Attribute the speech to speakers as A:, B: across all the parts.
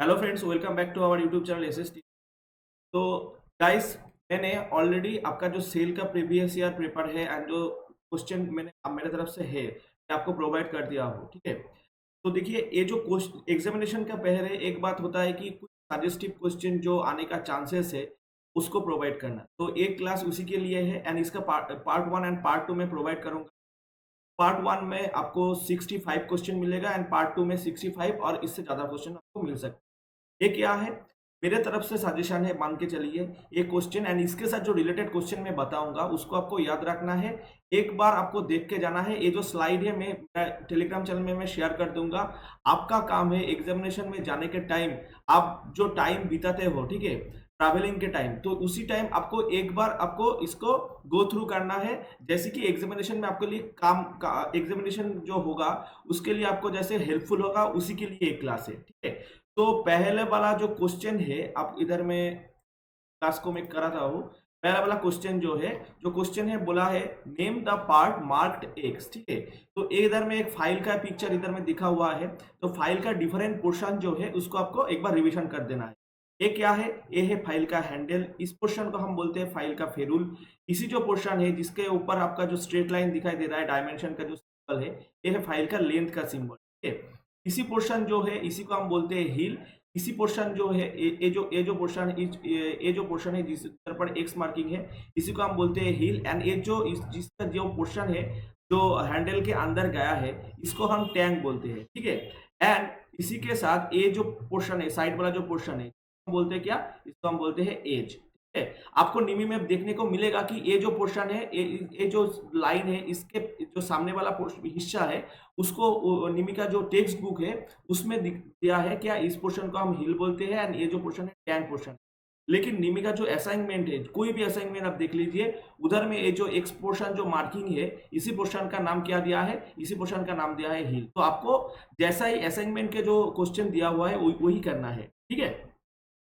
A: Hello friends, welcome back to our YouTube channel SST. तो guys, मैंने already आपका जो सेल का प्रीवियस ईयर पेपर है एंड जो क्वेश्चन मैंने अब मेरे तरफ से है मैं आपको प्रोवाइड कर दिया हूँ, ठीक है। तो देखिए, ये जो क्वेश्चन एग्जामिनेशन का पहले एक बात होता है कि कुछ सजेस्टिव क्वेश्चन जो आने का चांसेस है उसको प्रोवाइड करना। तो एक क्लास उसी के लिए है एंड इसका part one and part two में प्रोवाइड करूंगा। पार्ट वन में आपको 65 क्वेश्चन मिलेगा एंड पार्ट टू में 65 और इससे ज्यादा क्वेश्चन आपको मिल सकते हैं। ये क्या है? मेरे तरफ से सजेशन है, मान के चलिए। ये क्वेश्चन एंड इसके साथ जो रिलेटेड क्वेश्चन मैं बताऊंगा उसको आपको याद रखना है। एक बार आपको देख के जाना है। ये जो स्लाइड है मैं टेलीग्राम चैनल में मैं शेयर कर दूंगा। आपका काम है एग्जामिनेशन में जाने के टाइम आप जो टाइम बिताते हो, ठीक है, ट्रैवलिंग के टाइम, तो उसी टाइम आपको एक बार आपको इसको गो थ्रू करना है। जैसे कि एग्जामिनेशन में आपके लिए काम का एग्जामिनेशन जो होगा उसके लिए आपको जैसे हेल्पफुल होगा, उसी के लिए एक क्लास है, ठीक है। तो पहले वाला जो क्वेश्चन है, आप इधर में क्लास को मैं कराता हूँ। पहला वाला क्वेश्चन जो है, जो क्वेश्चन है बोला है name the part marked x, ठीक है। तो इधर में एक फाइल का पिक्चर इधर में दिखा हुआ है। तो फाइल का डिफरेंट पोर्शन जो है उसको आपको एक बार रिवीजन कर देना है। ये क्या है? ये है फाइल का हैंडल। इस पोर्शन को हम बोलते हैं फाइल का फेरूल। इसी जो पोर्शन है जिसके ऊपर आपका जो स्ट्रेट लाइन दिखाई दे रहा है, डायमेंशन का जो सिंबल है, ये है फाइल का लेंथ का सिंबल, ठीक है। इसी पोर्शन जो है इसी को हम बोलते हैं हील। इसी पोर्शन जो है ये जो पोर्शन ये जो पोर्शन है जिस पर एक्स मार्किंग है, इसी को हम बोलते हैं हील। एंड ये जो जिसका जो पोर्शन है जो हैंडल के अंदर गया है, इसको हम टैंक बोलते हैं, ठीक है। एंड इसी के साथ ये जो पोर्शन है, साइड वाला जो पोर्शन है, हम बोलते हैं क्या? इसको हम बोलते हैं एज, ठीक है। आपको निमी में देखने को मिलेगा कि ये जो पोर्शन है, ये जो लाइन है, इसके जो सामने वाला हिस्सा है, उसको निमी का जो टेक्स्ट बुक है उसमें दिया है क्या? इस पोर्शन को हम हिल बोलते हैं एंड ये जो पोर्शन है टैंक पोर्शन। लेकिन निमी का जो असाइनमेंट है, कोई भी असाइनमेंट आप देख लीजिए, उधर में ये जो एक्स पोर्शन जो मार्किंग है, इसी पोर्शन का नाम क्या दिया है? इसी पोर्शन का नाम दिया है हिल। तो आपको जैसा ही असाइनमेंट के जो क्वेश्चन दिया हुआ है वही करना है, ठीक है।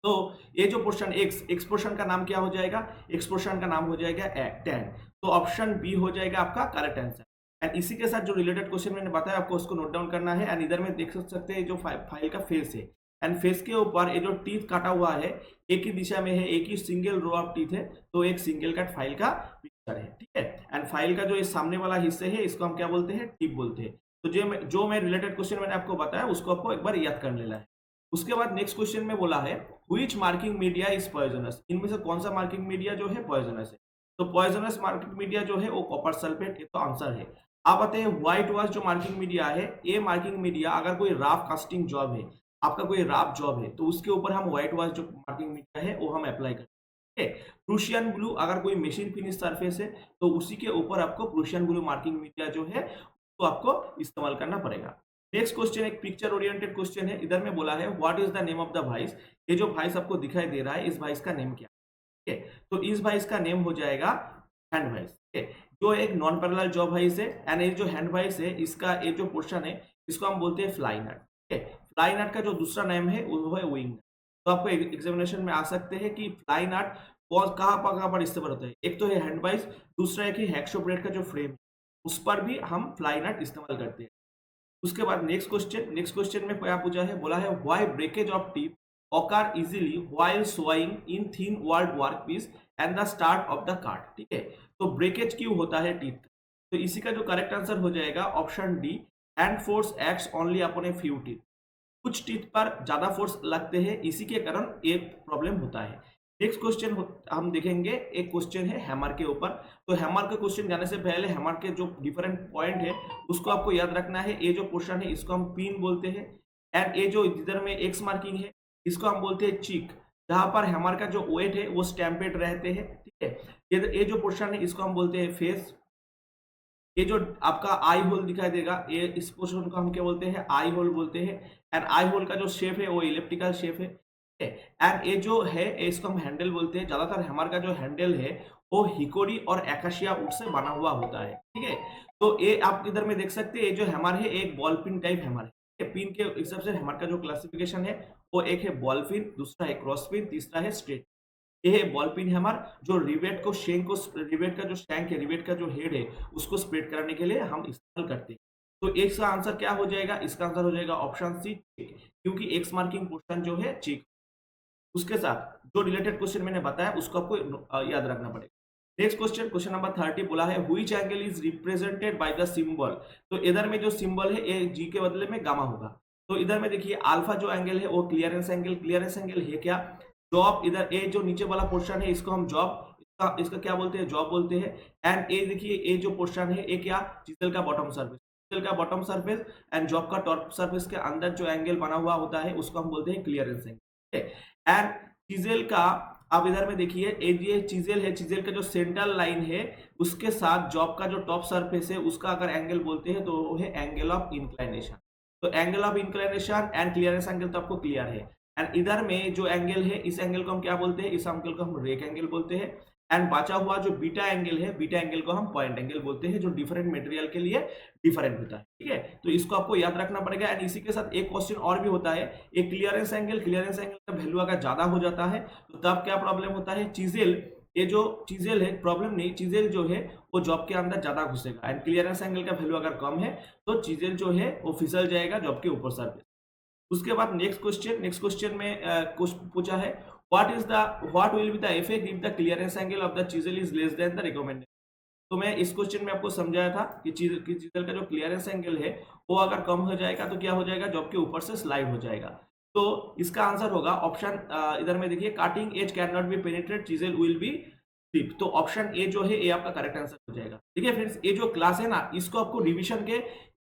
A: तो ये जो पोर्शन एक्स एक्स पोर्शन का नाम क्या हो जाएगा? एक्स पोर्शन का नाम हो जाएगा टैन। तो ऑप्शन बी हो जाएगा आपका करेक्ट आंसर। एंड इसी के साथ जो रिलेटेड क्वेश्चन मैंने बताया आपको उसको नोट डाउन करना है। एंड इधर में देख सकते हैं जो फाइल का फेस है, एंड फेस के ऊपर ये जो टीथ काटा हुआ है एक ही दिशा में है, एक ही सिंगल रो ऑफ टीथ है, तो एक सिंगल कट फाइल का पिक्चर है, ठीक है। एंड फाइल का जो ये सामने वाला हिस्से है इसको हम क्या बोलते हैं? टिप बोलते हैं। तो जो मैं रिलेटेड क्वेश्चन मैंने आपको बताया उसको आपको एक बार याद कर लेना है। उसके बाद नेक्स्ट क्वेश्चन में बोला है which marking media is poisonous. इनमें से कौन सा मार्किंग मीडिया जो है पॉइजनस है? तो पॉइजनस मार्किंग मीडिया जो है वो कॉपर सल्फेट, ये तो आंसर है। आप आते हैं व्हाइट वॉश जो मार्किंग मीडिया है। ये मार्किंग मीडिया अगर कोई राफ कास्टिंग जॉब है, आपका कोई राफ जॉब है, तो उसके ऊपर हम व्हाइट वॉश जो मार्किंग मीडिया है वो हम अप्लाई करते हैं। प्रूशियन ब्लू अगर कोई मशीन फिनिश सरफेस है तो उसी के ऊपर आपको प्रूशियन ब्लू मार्किंग मीडिया जो है तो आपको इस्तेमाल करना पड़ेगा। नेक्स्ट क्वेश्चन एक पिक्चर ओरिएंटेड क्वेश्चन है। इधर में बोला है what is the name of the vice. ये जो वाइस आपको दिखाई दे रहा है, इस वाइस का नेम क्या है? ठीक है, तो इस वाइस का नेम हो जाएगा हैंड वाइस, ठीक है, जो एक नॉन पैरेलल जॉब वाइस है। एंड ये जो हैंड वाइस है इसका ये जो पोर्शन है इसको हम बोलते हैं फ्लाई नट, ठीक है। फ्लाई नट का जो दूसरा नेम है वो है विंग। तो आपको एग्जामिनेशन में आ सकते हैं कि फ्लाई नट कहाँ पर इस्तेमाल होता है। एक तो है हैंड वाइस, दूसरा एक है हेक्सोब्रेड का जो फ्रेम, उस पर भी हम फ्लाई नट इस्तेमाल करते हैं। उसके बाद नेक्स्ट क्वेश्चन में क्या पूछा है? बोला है why breakage of teeth occur easily while sawing in thin walled work piece and the start of the cut, ठीक है। तो ब्रेकेज क्यों होता है टीथ का? तो इसी का जो करेक्ट आंसर हो जाएगा option D, hand force acts only upon a few teeth. कुछ टीथ पर ज्यादा फोर्स लगते हैं, इसी के कारण एक प्रॉब्लम होता है। नेक्स्ट क्वेश्चन हम देखेंगे, एक क्वेश्चन है हैमर के ऊपर। तो हैमर के क्वेश्चन जाने से पहले हैमर के जो डिफरेंट पॉइंट है उसको आपको याद रखना है। ये जो पोर्शन है इसको हम पिन बोलते हैं। एंड ये जो इधर में एक्स मार्किंग है इसको हम बोलते हैं चीक, जहां पर हैमर का जो वेट है वो स्टैम्पेड रहते हैं, ठीक है। ये जो पोर्शन है इसको हम बोलते हैं फेस। ये जो आपका आई होल दिखाई देगा, ये इस पोर्शन को हम क्या बोलते हैं? आई होल बोलते हैं। एंड आई होल का जो शेप है वो इलिप्टिकल शेप है, ठीक है। एंड ये जो है इसको हम हैंडल बोलते हैं। ज्यादातर हैमर का जो हैंडल है वो हिकोरी और एकाशिया वुड से बना हुआ होता है, ठीक है। तो ये आप इधर में देख सकते हैं, ये जो हैमर है एक बॉल पिन टाइप हैमर है, ठीक है? पिन के हिसाब से हैमर का जो क्लासिफिकेशन है वो एक है बॉल पिन, दूसरा है क्रॉस पिन, तीसरा है स्ट्रेट। ये है बॉल पिन हैमर, जो रिवेट का जो शैंक है, रिवेट का जो हेड है उसको स्प्रेड कराने के लिए हम इस्तेमाल करते हैं। तो इसका आंसर क्या हो जाएगा? इसका आंसर हो जाएगा ऑप्शन सी चेक, क्योंकि एक्स मार्किंग पोर्शन जो है चेक। उसके साथ जो रिलेटेड क्वेश्चन मैंने बताया उसको आपको याद रखना पड़ेगा। नेक्स्ट क्वेश्चन, क्वेश्चन नंबर 30 बोला है which angle is represented by the symbol. तो इधर में जो सिंबल है ए जी के बदले में गामा होगा। तो इधर में देखिए अल्फा जो एंगल है वो क्लियरेंस एंगल है क्या? जॉब, इधर ए जो नीचे वाला पोर्शन है इसको हम जॉब, इसका क्या बोलते हैं? जॉब बोलते हैं। एंड ए देखिए ए जो पोर्शन है ए क्या? चिसल का बॉटम सर्फेस, चिसल का बॉटम सर्फेस एंड जॉब का टॉप सर्फेस के अंदर जो एंगल बना हुआ होता है उसको हम बोलते हैं क्लियरेंस एंगल। एंड चिजेल का, अब इधर में देखिए ये चिजेल है, चिजेल का जो सेंट्रल लाइन है उसके साथ जॉब का जो टॉप सरफेस है उसका अगर एंगल बोलते हैं तो वो है एंगल ऑफ इंक्लाइनेशन। तो angle of inclination and clearance angle तो आपको क्लियर है। एंड इधर में जो एंगल है इस एंगल को हम क्या बोलते हैं? इस एंगल को हम रेक एंगल बोलते हैं। एंड बचा हुआ जो बीटा एंगल है, बीटा एंगल को हम पॉइंट एंगल बोलते हैं, जो डिफरेंट मटेरियल के लिए डिफरेंट होता है। ठीक है, तो इसको आपको याद रखना पड़ेगा। एंड इसी के साथ एक क्वेश्चन और भी होता है, एक क्लियरेंस एंगल का वैल्यू अगर ज्यादा हो जाता है तो तब क्या प्रॉब्लम होता है? चीजेल, ये जो चीजेल है, प्रॉब्लम नहीं, चीजेल जो है वो जॉब के अंदर ज्यादा घुसेगा। एंड क्लियरेंस एंगल का वैल्यू अगर कम है तो चीजेल जो है वो फिसल जाएगा जॉब के ऊपर सरफेस। उसके बाद नेक्स्ट क्वेश्चन में पूछा है what will be the effect if the clearance angle of the chisel is less than the recommended. तो मैं इस क्वेश्चन में आपको समझाया था कि चीजल का जो क्लियरेंस एंगल है वो अगर कम हो जाएगा तो क्या हो जाएगा? जॉब के ऊपर से स्लाइड हो जाएगा। तो इसका आंसर होगा ऑप्शन, इधर में देखिए cutting edge can not be penetrate chisel will be slip. तो ऑप्शन ए जो है ये आपका करेक्ट आंसर हो जाएगा। देखिए फ्रेंड्स, ये जो क्लास है ना इसको आपको रिविजन के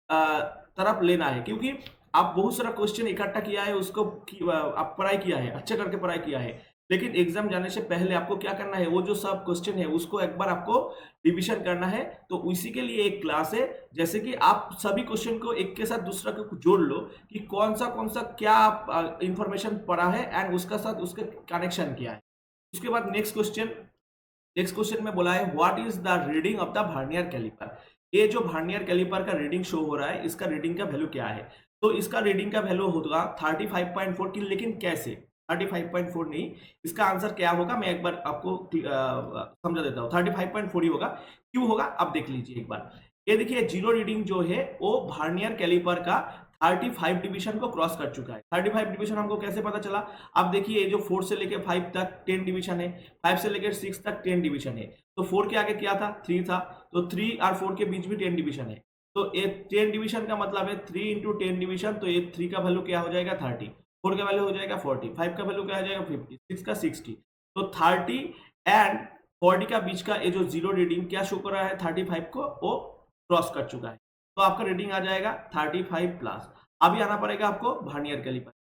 A: तरफ लेना है, क्योंकि आप बहुत सारा क्वेश्चन इकट्ठा किया है, उसको आप पढ़ाई किया है, अच्छे करके पढ़ाई किया है, लेकिन एग्जाम जाने से पहले आपको क्या करना है? वो जो सब क्वेश्चन है उसको एक बार आपको रिवीजन करना है। तो उसी के लिए एक क्लास है, जैसे कि आप सभी क्वेश्चन को एक के साथ दूसरा को जोड़ लो कि कौन सा क्या इंफॉर्मेशन पढ़ा है एंड उसका साथ उसका कनेक्शन क्या है। उसके बाद नेक्स्ट क्वेश्चन में बोला है what is the reading of the vernier caliper. ये जो वर्नियर कैलिपर का रीडिंग शो हो रहा है इसका रीडिंग का वैल्यू क्या है? तो इसका रीडिंग का वैल्यू होगा 35.4 की, लेकिन कैसे? 35.4 नहीं, इसका आंसर क्या होगा मैं एक बार आपको समझा देता हूँ। 35.4 ही होगा। क्यों होगा अब देख लीजिए एक बार। ये देखिए जीरो रीडिंग जो है वो वर्नियर कैलिपर का 35 डिवीजन को क्रॉस कर चुका है। 35 डिवीजन हमको कैसे पता चला? अब देखिए ये जो 4 से लेके 5 तक 10 डिवीजन है, 5 से लेकर 6 तक 10 डिवीजन है। तो 4 के आगे क्या था? 3 था। तो 3 और 4 के बीच भी 10 डिवीजन है। तो ये 10 डिवीजन का मतलब है 3 इंटू 10 डिवीजन, तो ये 3 का वैल्यू क्या हो जाएगा? 30। 4 का वैल्यू हो जाएगा 40, 5 का वैल्यू क्या हो जाएगा? 50, 6 का 60। तो 30 एंड 40 का बीच का ये जो जीरो रीडिंग क्या शो कर रहा है? 35 को वो क्रॉस कर चुका है। तो आपका रीडिंग आ जाएगा 35 प्लस। अभी आना पड़ेगा आपको वर्नियर कैलिपर।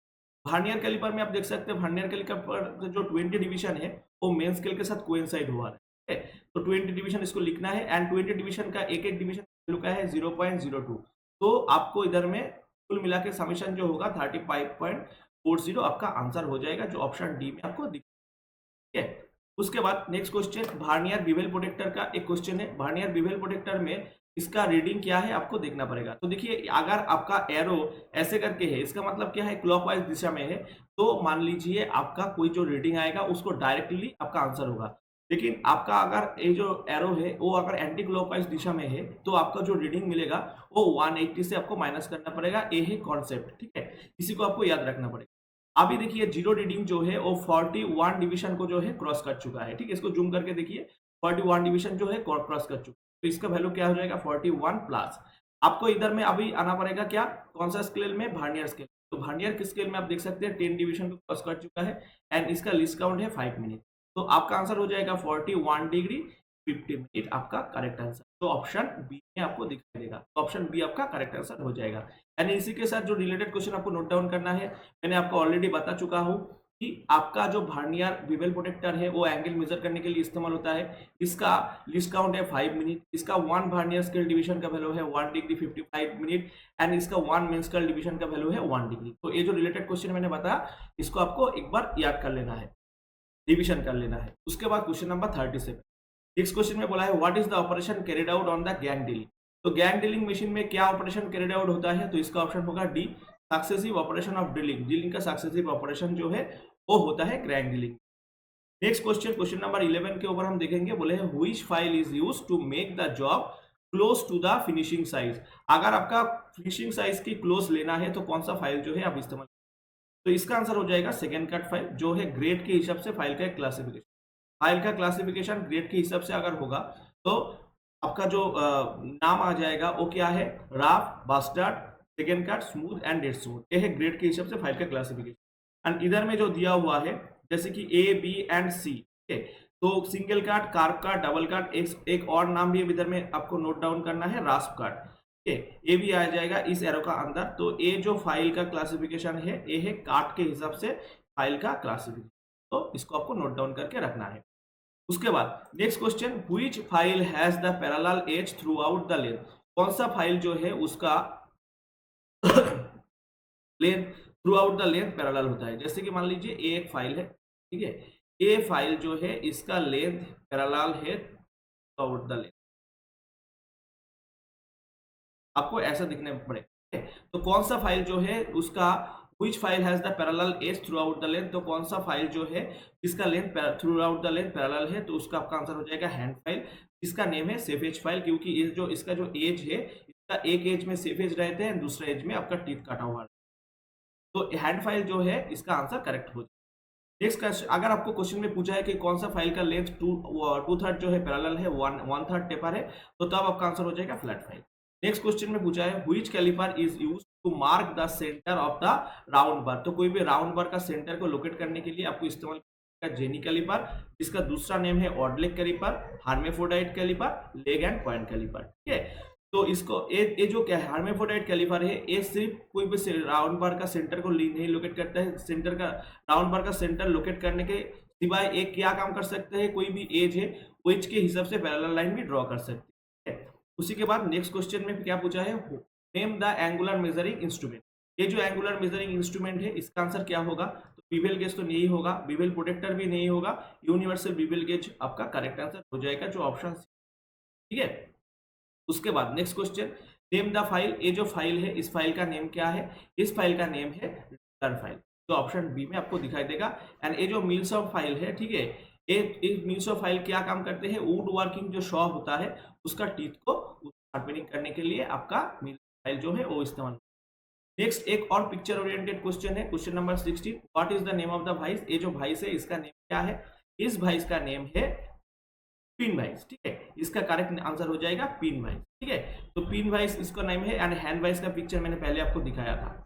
A: वर्नियर कैलिपर में आप देख सकते हैं वर्नियर कैलिपर पर जो 20 डिवीजन है वो मेन स्केल के साथ कोइंसाइड हुआ है। ठीक है? तो 20 डिवीजन इसको लिखना है एंड 20 डिवीजन का एक डिवीजन वैल्यू का है 0.02। तो आपको इधर में कुल मिला के समेशन जो होगा 35.40 आपका आंसर हो जाएगा, जो ऑप्शन डी में आपको दिख। ठीक है? उसके बाद next question vernier bevel protractor का एक क्वेश्चन है। वर्नियर बिवेल प्रोटेक्टर में इसका रीडिंग क्या है आपको देखना पड़ेगा। तो देखिए अगर आपका एरो ऐसे करके है इसका मतलब क्या है? क्लॉकवाइज दिशा में है। तो मान लीजिए आपका कोई जो रीडिंग आएगा उसको डायरेक्टली आपका आंसर होगा। लेकिन आपका अगर ये जो एरो है वो अगर एंटी क्लॉकवाइज दिशा में है तो आपका जो रीडिंग मिलेगा वो 180 से आपको माइनस करना पड़ेगा। ये है कॉन्सेप्ट। ठीक है, इसी को आपको याद रखना पड़ेगा। अभी देखिए जीरो रीडिंग जो है वो 41 डिवीजन को जो है क्रॉस कर चुका है। ठीक है, इसको जूम करके देखिए 41 डिवीजन जो है क्रॉस कर चुका है। तो इसका वैल्यू क्या हो जाएगा? 41 प्लस। आपको इधर में अभी आना पड़ेगा क्या? कौन सा स्केल में? Vernier scale. तो वर्नियर के स्केल में आप देख सकते हैं 10 डिवीजन को क्रॉस कर चुका है एंड इसका लीस्ट काउंट है 5 मिनट। तो आपका आंसर हो जाएगा 41 डिग्री 50 मिनट आपका करेक्ट आंसर। तो ऑप्शन बी में आपको दिखाई देगा। तो ऑप्शन बी आपका करेक्ट आंसर हो जाएगा। एंड इसी के साथ जो रिलेटेड क्वेश्चन आपको नोट डाउन करना है, मैंने आपको ऑलरेडी बता चुका हूँ कि आपका जो वर्नियर बिवेल प्रोटेक्टर है वो एंगल मेजर करने के लिए इस्तेमाल होता है। इसका लिस्ट काउंट है 5 मिनट। इसका 1 वर्नियर स्केल डिवीजन का वैल्यू है 1 डिग्री 55 मिनट एंड इसका 1 मेन स्केल डिवीजन का वैल्यू है 1 डिग्री। तो ये जो रिलेटेड क्वेश्चन मैंने बताया इसको आपको एक बार याद कर लेना है, रिविजन कर लेना है। उसके बाद क्वेश्चन नंबर 37 नेक्स्ट क्वेश्चन में बोला है what is the operation carried out on the gang dealing. तो गैंग डीलिंग मशीन में क्या ऑपरेशन कैरिड आउट होता है? तो इसका ऑप्शन होगा D, successive operation of drilling. Drilling का सक्सेसिव ऑपरेशन जो है वो होता है gang drilling. Next question, question number 11 के ऊपर हम देखेंगे, बोले हैं which file is used to make the job close to the finishing size. अगर आपका फिनिशिंग साइज की क्लोज लेना है तो कौन सा फाइल जो है आप इस्तेमाल, तो इसका आंसर हो जाएगा सेकेंड कट फाइल, जो है ग्रेड के हिसाब से फाइल का एक क्लासिफिकेशन। फाइल का क्लासिफिकेशन ग्रेड के हिसाब से अगर होगा तो आपका जो नाम आ जाएगा वो क्या है, rough, bastard, second cut, smooth and dead smooth. ये है ग्रेड के हिसाब से फाइल का क्लासिफिकेशन। एंड इधर में जो दिया हुआ है जैसे कि ए, बी एंड सी, ठीक है, तो single card, carb card, double card, एक और नाम भी इधर में आपको नोट डाउन करना है, रास्प कार्ड, ठीक है, ये भी आ जाएगा इस एरो का अंदर। तो ये जो फाइल का क्लासिफिकेशन है ये है कार्ड के हिसाब से फाइल का क्लासिफिकेशन, तो इसको आपको नोट डाउन करके रखना है। उसके बाद next question, which file has the parallel edge through out the length, कौन सा फाइल जो है उसका length through out the length parallel होता है। जैसे कि मान लीजिए ए एक फाइल है, ठीक है, ए फाइल जो है इसका लेंथ पैरेलल है थ्रू आउट द लेंथ, आपको ऐसा दिखने पड़े, ठीक है? तो कौन सा फाइल जो है उसका which file has the parallel edge through out the length, तो कौन सा फाइल जो है इसका length through out the length parallel है, तो उसका आपका आंसर हो जाएगा हैंड फाइल। इसका नेम है सेफ एज फाइल, क्योंकि ये जो इसका जो एज है, इसका एक एज में सेफ एज रहते हैं, दूसरे एज में आपका टीथ काटा हुआ है। तो हैंड फाइल जो है इसका आंसर करेक्ट हो जाएगा। नेक्स्ट क्वेश्चन, अगर आपको क्वेश्चन में पूछा है कि कौन सा फाइल का लेंथ टू थर्ड जो है पैरेलल है, वन थर्ड टेपर है, तो तब आपका आंसर हो जाएगा फ्लैट फाइल। नेक्स्ट क्वेश्चन में पूछा है which caliper is used to mark the centre of the round bar, तो कोई भी राउंड बार का सेंटर को लोकेट करने के लिए आपको इस्तेमाल करना है जेनी कैलिपर, जिसका दूसरा नेम है odd leg calliper, hermaphrodite calliper, leg and point calliper, ठीक है। तो इसको ये जो क्या है हार्मेफोडाइट कैलिपर है, ये सिर्फ कोई भी राउंड बार का सेंटर को नहीं लोकेट करता है, सेंटर का राउंड बार का सेंटर लोकेट करने के सिवाय एक क्या काम कर सकते हैं, कोई भी एज है वो एज के हिसाब से पैरेलल लाइन भी ड्रॉ कर सकते हैं। उसी के बाद नेक्स्ट क्वेश्चन में क्या पूछा है, name the angular measuring instrument, ये जो एंगुलर मेजरिंग इंस्ट्रूमेंट है इसका आंसर क्या होगा, तो बीवेल गेज तो नहीं होगा, बीवेल प्रोटेक्टर भी नहीं होगा, यूनिवर्सल बीवेल गेज आपका करेक्ट आंसर हो जाएगा, जो ऑप्शन, ठीक है। उसके बाद next question, name the file, ये जो फाइल है इस फाइल का नेम क्या है, इस फाइल का नेम है रिटर्न फाइल, जो ऑप्शन बी में आपको दिखाई देगा। एंड ये जो मीन्स ऑफ फाइल है, ठीक है, ये मीन्स ऑफ फाइल क्या काम करते हैं, वुड वर्किंग जो शॉ होता है उसका टीथ को शार्पनिंग करने के लिए आपका मीन्स फाइल जो है वो इस्तेमाल। नेक्स्ट एक और पिक्चर ओरिएंटेड क्वेश्चन है, question number 16, what is the name of the vice, ये जो वाइस है इसका नेम क्या है, इस वाइस का नेम है पिन वाइस, ठीक है, इसका करेक्ट आंसर हो जाएगा पिन वाइस, ठीक है। तो पिन वाइस इसका नेम है, एंड हैंड वाइस का पिक्चर मैंने पहले आपको दिखाया था।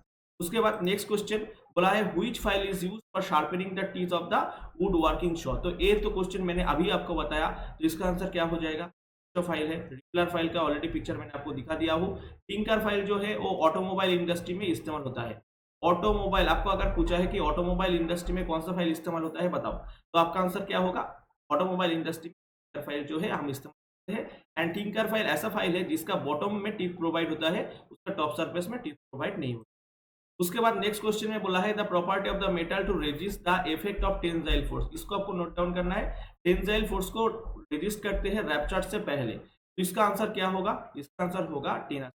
A: उसके बाद नेक्स्ट क्वेश्चन बोला है which file is used for sharpening the teeth of the wood working Shaw, तो ये तो क्वेश्चन मैंने अभी आपको बताया, तो इसका आंसर क्या हो जाएगा, जो फाइल है रेगुलर फाइल का ऑलरेडी पिक्चर मैंने आपको दिखा दिया हूँ। टिंकर फाइल जो है वो ऑटोमोबाइल इंडस्ट्री में इस्तेमाल होता है। ऑटोमोबाइल, आपको अगर पूछा है कि ऑटोमोबाइल इंडस्ट्री में कौन सा फाइल इस्तेमाल होता है बताओ, तो आपका आंसर क्या होगा, ऑटोमोबाइल इंडस्ट्री फाइल जो है हम इस्तेमाल करते हैं। एंड टिंकर फाइल ऐसा फाइल है जिसका बॉटम में टिप प्रोवाइड होता है, उसका टॉप सरफेस में टिप प्रोवाइड नहीं होता। उसके बाद नेक्स्ट क्वेश्चन में बोला है the property of the metal to resist the effect of tensile force, इसको आपको नोट डाउन करना है। टेंसाइल फोर्स को रेजिस्ट करते हैं रैप्चर से पहले, तो इसका आंसर क्या होगा, इसका आंसर होगा टेनस,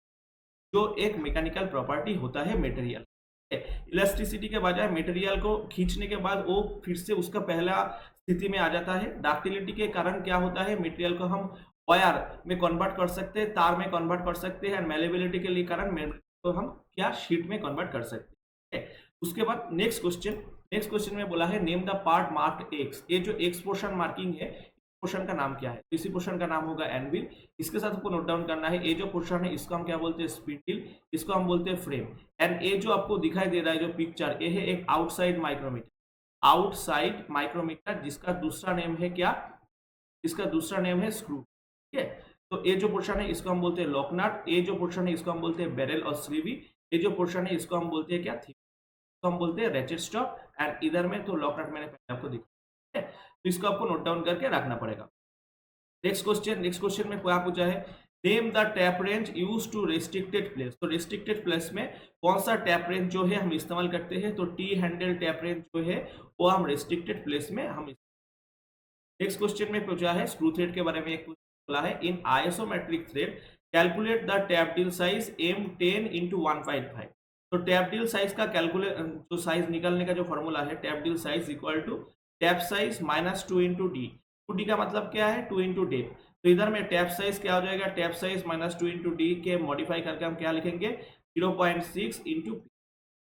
A: जो एक मैकेनिकल प्रॉपर्टी होता है मटेरियल। इलास्टिसिटी के बजाय मटेरियल को खींचने के बाद वो फिर से उसका पहला स्थिति में आ जाता है। डक्टिलिटी के कारण क्या होता है, मटेरियल को हम वायर में कन्वर्ट कर सकते हैं, तार में कन्वर्ट कर सकते हैं, एंड मेलेबिलिटी के लिए कारण तो हम क्या शीट में कन्वर्ट कर सकते हैं। उसके बाद नेक्स्ट क्वेश्चन में बोला है name the part marked x, ये जो एक्स पोर्शन मार्किंग है पोर्शन का नाम क्या है, इसी पोर्शन का नाम होगा एनविल। इसके साथ आपको नोट डाउन करना है, ये जो पोर्शन है इसको हम क्या बोलते हैं, स्पिंडल, इसको हम बोलते हैं फ्रेम। एंड ये जो आपको दिखाई दे रहा है जो पिक्चर, ये है एक आउटसाइड माइक्रोमीटर, आउटसाइड माइक्रोमीटर, जिसका दूसरा नेम है क्या, इसका दूसरा नेम है स्क्रू, ठीक है। तो ये जो पोर्शन है इसको हम बोलते हैं लॉकनट, ये जो पोर्शन है इसको हम बोलते हैं बैरल और स्लीवी, ये जो पोर्शन है इसको हम बोलते हैं क्या, थिक, इसको हम बोलते हैं रेचेट स्टॉप। एंड इधर में तो लॉकनट मैंने पहले आपको दिखाया, ठीक है, तो इसको आपको नोट डाउन करके रखना पड़ेगा। नेक्स्ट क्वेश्चन में क्या पूछा है, name the tap wrench use to restricted place, तो रेस्ट्रिक्टेड प्लेस में कौन सा टैप रेंज जो है हम इस्तेमाल करते हैं, तो टी हैंडल टैप रेंज जो है वो हम रेस्ट्रिक्टेड प्लेस में हम। नेक्स्ट क्वेश्चन में पूछा है स्क्रू थ्रेड के बारे में, एक बोला है in isometric thread calculate the tap drill size M10 into 1.5, तो टैप डील साइज का कैलकुलेट जो साइज निकालने का जो फॉर्मूला है, tap drill size equal to tap size -2 into D, 2D का मतलब क्या है, 2 इंटू डेप। तो इधर में टैप साइज क्या हो जाएगा, tap size minus 2 into D के मॉडिफाई करके हम क्या लिखेंगे, 0.6 इंटू।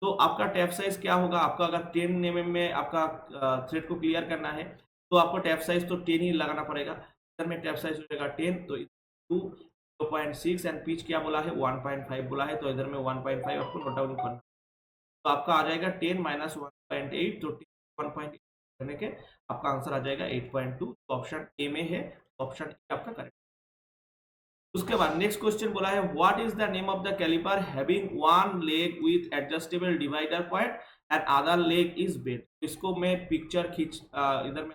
A: तो आपका टैप साइज क्या होगा, आपका अगर 10 mm में आपका थ्रेड को क्लियर करना है तो आपको टैप साइज तो 10 ही लगाना पड़ेगा। इधर में टैप साइज हो जाएगा 10, तो 2 0.6 एंड पिच क्या बोला है, 1.5 बोला है, तो इधर में 1.5 आपको नोट डाउन करना। तो आपका आ जाएगा 10 माइनस 1.8, तो 1.8 करने के आपका आंसर आ जाएगा 8.2। तो ऑप्शन ए में है, ऑप्शन ए आपका करेक्ट। उसके बाद नेक्स्ट क्वेश्चन बोला है what is the name of the caliper having one leg with adjustable divider point and other leg is bent. इसको मैं पिक्चर खींच इधर में,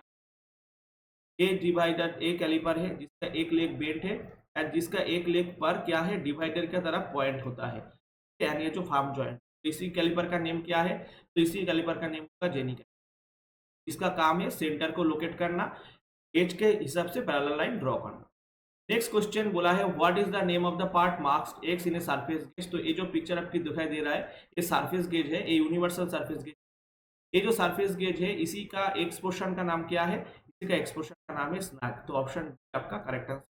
A: ए डिवाइडर ए कैलिपर है जिसका एक लेग बेंट है एंड जिसका एक लेग पर क्या है, डिवाइडर की तरफ पॉइंट होता है, यानी ये जो फार्म जॉइंट। इसी कैलिपर का नेम क्या है, तो इसी कैलिपर का नेम होगा जेनी कैलिपर। इसका काम है सेंटर को लोकेट करना, एज के हिसाब से पैरेलल लाइन ड्रॉ करना। नेक्स्ट क्वेश्चन बोला है what is the name of the part marked x in a surface gauge. तो ये जो पिक्चर आपकी दिखाई दे रहा है ये सरफेस गेज है, ये यूनिवर्सल सरफेस गेज। ये जो सरफेस गेज है इसी का एक्स पोर्शन का नाम क्या है, इसी का एक्स पोर्शन का नाम है स्नैग। तो ऑप्शन आपका करेक्ट आंसर।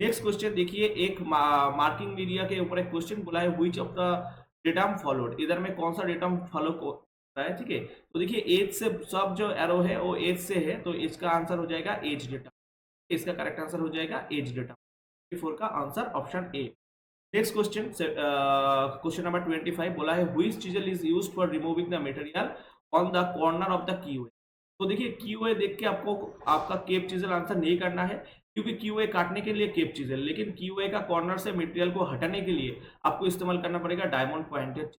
A: नेक्स्ट क्वेश्चन देखिए, एक मार्किंग मीडिया के ऊपर एक क्वेश्चन बोला है which of the datum followed. इधर में कौन सा डेटम फॉलो होता है, ठीक है। तो देखिए एज से सब जो एरो है वो एज से है, तो इसका आंसर हो जाएगा एज डेटा। इसका करेक्ट आंसर हो जाएगा एज डेटा। 4 का answer option A. Next question, question number 25 बोला है which chisel is used for removing the material on the corner of the keyway. तो देखिए कीवे देख के आपको आपका केप चिजल आंसर नहीं करना है, क्योंकि कीवे काटने के लिए केप चिजल, लेकिन कीवे का कॉर्नर से मटेरियल को हटाने के लिए आपको इस्तेमाल करना पड़ेगा डायमंड पॉइंटेड। तो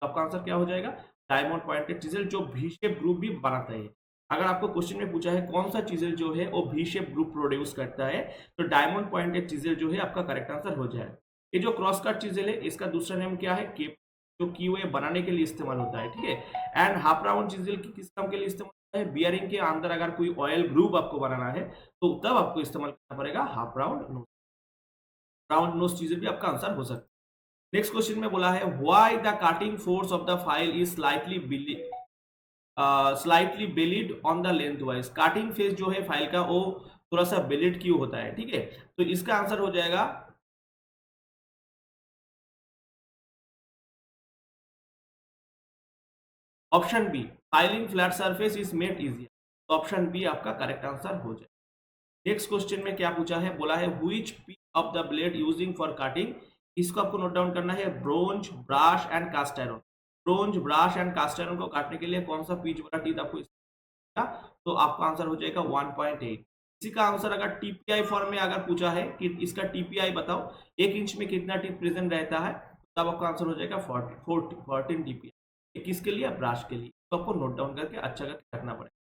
A: आपका आंसर क्या हो जाएगा, डायमंड पॉइंटेड चिजल, जो भी शेप ग्रुप भी बनाता है। अगर आपको क्वेश्चन में पूछा है कौन सा चिजल जो है वो भी शेप ग्रुप प्रोड्यूस करता है, तो डायमंड पॉइंटेड चिजल जो है आपका करेक्ट आंसर हो जाएगा। ये जो क्रॉस कट चिजल है इसका दूसरा नेम क्या है, केप, जो कीवे बनाने के लिए इस्तेमाल होता है, ठीक है। एंड हाफ राउंड चिजल किस काम के लिए इस्तेमाल होता है, बियरिंग के अंदर अगर कोई ऑयल ग्रुप आपको बनाना है तो तब आपको इस्तेमाल करना पड़ेगा half round nose. Round nose chisel भी आपका आंसर हो सकता है। नेक्स्ट क्वेश्चन में बोला है why the cutting force of the file is slightly bellied on the length wise. Cutting face जो है फाइल का वो थोड़ा सा बेलिड क्यों होता है, ठीक है। तो इसका आंसर हो जाएगा option B, filing flat surface is made easier. तो ऑप्शन बी आपका करेक्ट आंसर हो जाएगा। नेक्स्ट क्वेश्चन में क्या पूछा है, बोला है which piece of the blade using for cutting. इसको आपको नोट डाउन करना है, bronze, brass and cast iron. Bronze, brass and cast iron को काटने के लिए कौन सा पीच वाला टीथ आपको, तो आपका आंसर हो जाएगा 1.8। इसी का आंसर अगर टीपीआई फॉर्म में अगर पूछा है कि इसका टीपीआई बताओ, 1 इंच में कितना टीथ प्रेजेंट रहता है, तब आपका आंसर हो जाएगा 14 टीपीआई। किसके लिए, ब्रश के लिए। तो आपको नोट डाउन करके अच्छा करके रखना पड़ेगा।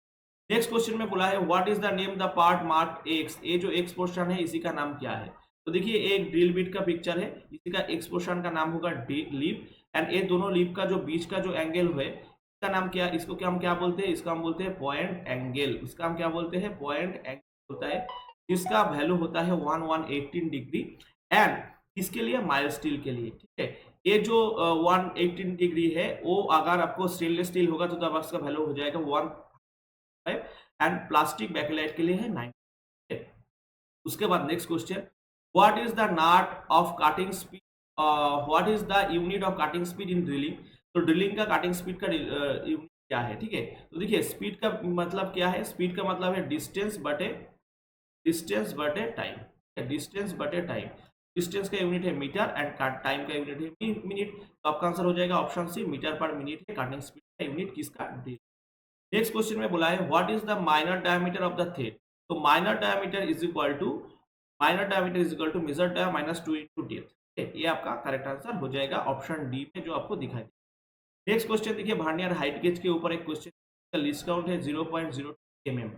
A: नेक्स्ट क्वेश्चन में बोला है what is the name the part marked x. ये जो एक्स पोर्शन है इसी का नाम क्या है। तो देखिए एक ड्रिल बिट का पिक्चर है, इसी का एक्स पोर्शन का नाम होगा लीप, एंड ये दोनों लीप का जो बीच का जो एंगल है इसका नाम क्या, इसको क्या हम क्या बोलते हैं, इसका हम बोलते हैं पॉइंट एंगल। इसका हम क्या बोलते हैं, पॉइंट एंगल होता है, जिसका वैल्यू होता है 118 डिग्री। एंड इसके लिए माइल स्टील के लिए, ठीक है। ये जो 118 डिग्री है वो अगर आपको स्टेनलेस स्टील होगा तो तब इसका वैल्यू हो जाएगा 1 एंड प्लास्टिक बैकलाइट के लिए है 9। उसके बाद next question, what is the not of cutting speed, what is the unit of cutting speed in drilling. तो ड्रिलिंग का कटिंग स्पीड का यूनिट क्या है, ठीक है। तो देखिए स्पीड का मतलब क्या है, स्पीड का मतलब है डिस्टेंस बटे टाइम, डिस्टेंस बटे टाइम। डिस्टेंस का यूनिट है मीटर एंड टाइम का यूनिट है मिनट। तो आपका आंसर हो जाएगा option C, metre per minute है कटिंग स्पीड का यूनिट किसका, ड्रिल। नेक्स्ट क्वेश्चन में बोला है what is the minor diameter of the thread. तो minor diameter is equal to major dia minus 2 into depth. ये आपका करेक्ट आंसर हो जाएगा ऑप्शन डी में जो आपको दिखाई दे। नेक्स्ट क्वेश्चन देखिए, वर्नियर हाइट गेज के ऊपर एक क्वेश्चन का लिस्ट काउंट है 0.02 mm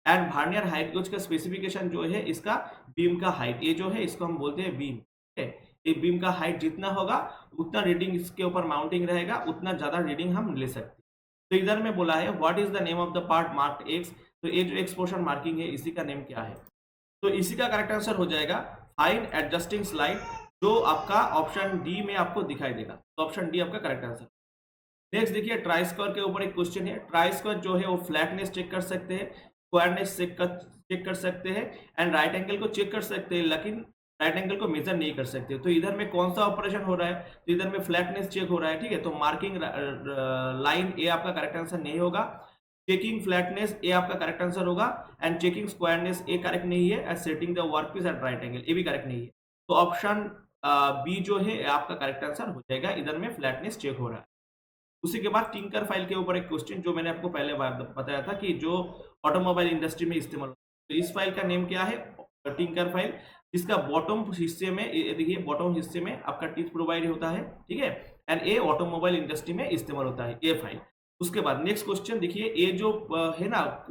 A: and vernier height gauge का स्पेसिफिकेशन जो है इसका बीम का हाइट, ये जो है इसको हम बोलते हैं बीम, ठीक है। ये बीम का हाइट जितना होगा उतना रीडिंग इसके ऊपर माउंटिंग रहेगा, उतना ज्यादा रीडिंग हम ले सकते हैं। तो इधर में बोला है what is the name of the part marked x. तो ये जो एक्स पोर्शन मार्किंग है इसी का नेम क्या है, तो इसी का करेक्ट आंसर हो जाएगा फाइन एडजस्टिंग स्लाइड, जो आपका ऑप्शन डी में आपको दिखाई देगा। तो ऑप्शन डी आपका करेक्ट आंसर। नेक्स्ट देखिए ट्राई स्क्वायर के ऊपर एक क्वेश्चन है। ट्राई स्क्वायर जो है वो फ्लैटनेस चेक कर सकते हैं, स्क्वायरनेस चेक कर सकते हैं एंड राइट एंगल को चेक कर सकते हैं, लेकिन राइट एंगल को मेजर नहीं कर सकते। तो इधर में कौन सा ऑपरेशन हो रहा है, तो इधर में फ्लैटनेस चेक हो रहा है, ठीक है। तो मार्किंग लाइन ए आपका करेक्ट आंसर नहीं होगा, चेकिंग फ्लैटनेस ए आपका करेक्ट आंसर होगा and checking squareness A correct नहीं है and setting the workpiece at right angle A भी करेक्ट नहीं है। तो ऑप्शन बी जो है आपका करेक्ट आंसर हो जाएगा, इधर में फ्लैटनेस चेक हो रहा है। उसी के बाद टिंकर फाइल के ऊपर एक क्वेश्चन जो मैंने आपको पहले बताया था कि जो ऑटोमोबाइल इंडस्ट्री में इस्तेमाल होता है। तो इस फाइल का नेम क्या है, टिंकर फाइल, जिसका बॉटम हिस्से में देखिए बॉटम हिस्से में आपका टिप प्रोवाइड होता है, ठीक है, एंड ए ऑटोमोबाइल इंडस्ट्री में इस्तेमाल होता है ये फाइल। उसके बाद नेक्स्ट क्वेश्चन देखिए, ये जो है ना,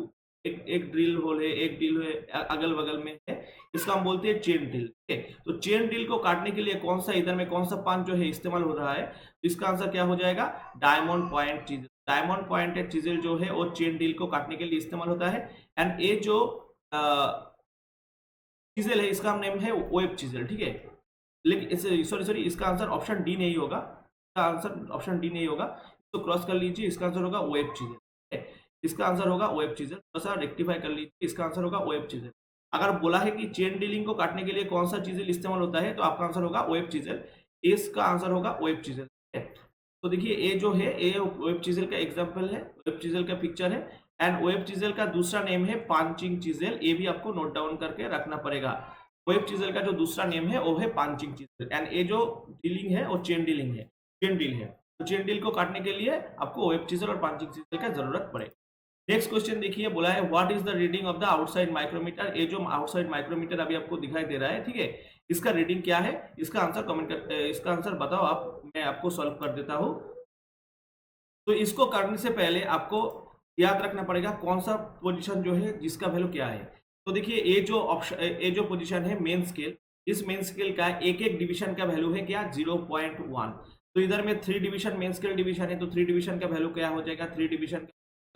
A: एक ड्रिल होल है, एक ड्रिल है अगल बगल में है, इसका हम बोलते हैं चेन ड्रिल, ठीक है। तो चेन ड्रिल को काटने के लिए कौन सा इधर में कौन सा पांच जो है इस्तेमाल हो रहा है, तो इसका आंसर क्या हो जाएगा, diamond point chisel. Diamond pointed chisel जो है वो चेन ड्रिल को काटने के लिए इस्तेमाल होता है एंड ये जो चीजल है इसका नेम है वेब चीजल, ठीक है। लेकिन सॉरी इसका आंसर ऑप्शन डी नहीं होगा, इसका आंसर ऑप्शन डी नहीं होगा, तो क्रॉस कर लीजिए, इसका आंसर होगा वेब चीजल, ठीक है। इसका आंसर होगा वेब चीजल, थोड़ा सा रेक्टिफाई कर लीजिए, इसका आंसर होगा वेब चीजल। अगर बोला है कि चेन डीलिंग को काटने के लिए कौन सा चीजल इस्तेमाल होता है, तो आपका आंसर होगा वेब चीजल, इसका आंसर होगा वेब चीजल, ठीक है। तो देखिए ये जो है ये वेब चीजल का एग्जांपल है, वेब चीजल का पिक्चर है एंड वेब चीजल का दूसरा नेम है पांचिंग चीजल, ये भी आपको नोट डाउन करके रखना पड़ेगा। वेब चीजल का जो दूसरा नेम है वो है पांचिंग चीजल एंड ये जो डीलिंग है वो चेन डीलिंग है, चेन डील है। तो चेन डील को काटने के लिए आपको वेब चीजल और पांचिंग चीजल का जरूरत पड़ेगा। नेक्स्ट क्वेश्चन देखिए, बोला है what is the reading of the outside micrometer. ये जो आउटसाइड माइक्रोमीटर अभी आपको दिखाई दे रहा है, ठीक है, इसका रीडिंग क्या है, इसका आंसर कमेंट कर, इसका आंसर बताओ आप, मैं आपको सॉल्व कर देता हूं। तो इसको करने से पहले आपको याद रखना पड़ेगा कौन सा पोजीशन जो है जिसका वैल्यू क्या है। तो देखिए ये जो ऑप्शन, ये जो पोजीशन है मेन स्केल, इस मेन स्केल का एक एक डिवीजन का वैल्यू है क्या, 0.1। तो इधर में 3 डिवीजन मेन स्केल डिवीजन है, तो 3 डिवीजन का वैल्यू क्या हो जाएगा, 3 डिवीजन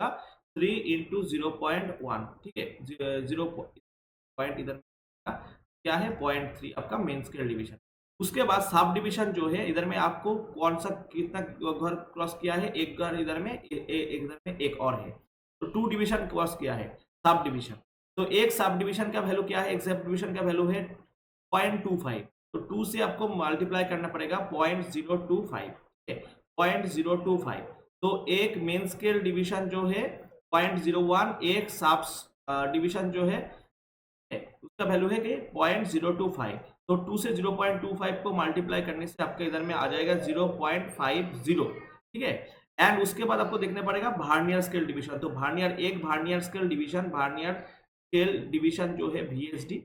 A: का 3 इंटू 0.1, ठीक है। 0 पॉइंट इधर क्या है 0.3 आपका मेन स्केल डिवीजन। उसके बाद सब डिवीजन जो है इधर में आपको कौन सा कितना घर क्रॉस किया है, एक घर इधर में इधर में एक और है, तो 2 डिवीजन क्रॉस किया है सब डिवीजन। तो एक सब डिवीजन का वैल्यू क्या है, एक सब डिवीजन का वैल्यू है 0.25, तो 2 से आपको मल्टीप्लाई करना पड़ेगा 0.025, ठीक है, 0.025। तो एक मेन स्केल डिवीजन जो है 0.01, एक सब डिवीजन जो है उसका वैल्यू है कि 0.025। तो 2 से 0.25 को मल्टीप्लाई करने से आपके इधर में आ जाएगा 0.50, ठीक है। एंड उसके बाद आपको देखना पड़ेगा वर्नियर स्केल डिवीजन। तो वर्नियर स्केल डिवीजन जो है VSD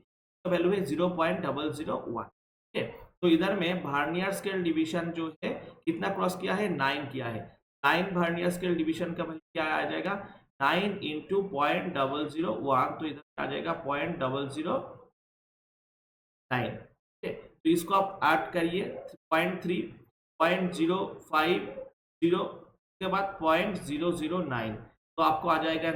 A: का वैल्यू है 0.001, ठीक है। तो इधर में वर्नियर स्केल डिवीजन जो है कितना क्रॉस किया है, 9 किया है। 9 वर्नियर स्केल डिवीजन का वैल्यू क्या आ जाएगा, 9 इंटू 0.001, तो इधर आ जाएगा 0.009, ठीक है। तो इसको आप ऐड करिए 0.3, 0.050 के बाद 0.009, तो आपको आ जाएगा